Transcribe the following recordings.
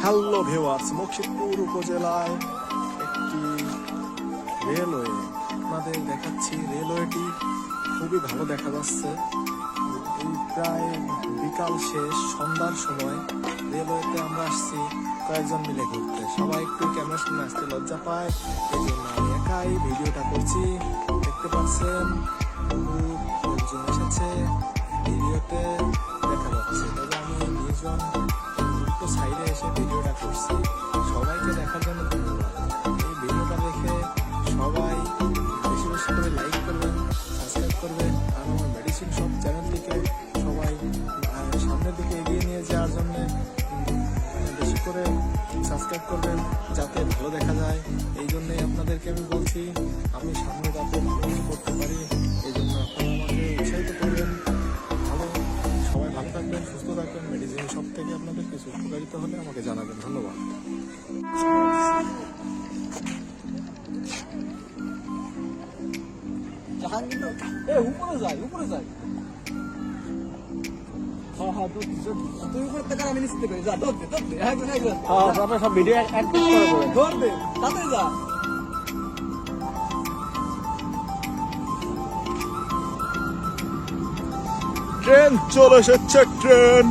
Hello viewers, Muksudpur উপজেলায় একটি railway আপনাদের দেখাচ্ছি। রেলওয়েটি খুবই ভালো দেখা যাচ্ছে। এই প্রায় বিকাল শেষ, সন্ধ্যার সময় রেলওয়েতে আমরা আসছি কয়েকজন মিলে ঘুরতে। সবাই একটু ক্যামেরার সামনে আসতে লজ্জা পায়, এই জন্য আমি একাই ভিডিওটা করছি। দেখতে পাচ্ছেন বহুত লোকজন এসেছে, ভিডিওতে দেখা যাচ্ছে। তবে আমি নিজজন একটু সাইডে এসে ভিডিওটা করছি। সবাইকে দেখার জন্য ধন্যবাদ। এই ভিডিওটা দেখে সবাই বেশি বেশি করে লাইক করবেন, সাবস্ক্রাইব করবেন, আর আমার মেডিসিন শপ চ্যানেলটিকে সবাই সামনের দিকে এগিয়ে নিয়ে যাওয়ার জন্য বেশি করে সাবস্ক্রাইব করবেন, যাতে ভালো দেখা যায়। এই জন্যই আপনাদেরকে আমি বলছি, আমি সামনে যাতে ভালো কিছু করতে পারি, এই জন্য আপনারা আমাকে উৎসাহিত করবেন। সবাই ভালো থাকবেন, সুস্থ থাকবেন। মেডিসিন শপ থেকে আপনাদের কিছু উপকারিতা হলে আমাকে জানাবেন। ধন্যবাদ। উপরে যাই তুই উপরে থেকে আমি নিচে করে যা ধরতে আপনার সব ভিডিও অ্যাড করে বলেন। ধরতে তাতে যা ট্রেন চলে এসেছে, ট্রেন।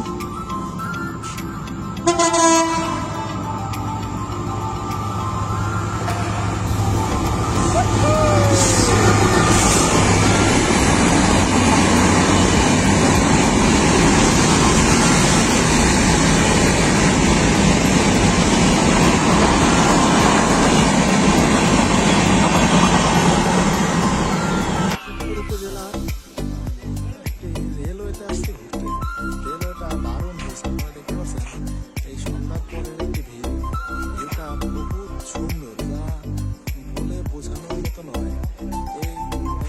উপজেলার একটি রেলওয়েতে আসছে ঘুরতে। রেলওয়েটা দারুণ হয়েছে, আপনারা দেখতে পাচ্ছেন। এই সন্ধ্যার পরের একটি ভিউটা বহুত সুন্দর, যা বলে বোঝানোর মতো নয়।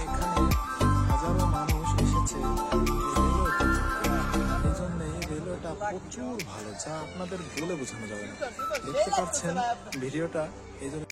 এখানে হাজারো মানুষ এসেছে রেলওয়েতে। এই জন্য রেলওয়েটা প্রচুর ভালো, যা আপনাদের বলে বোঝানো যাবে না। দেখতে পাচ্ছেন ভিডিওটা, এই জন্য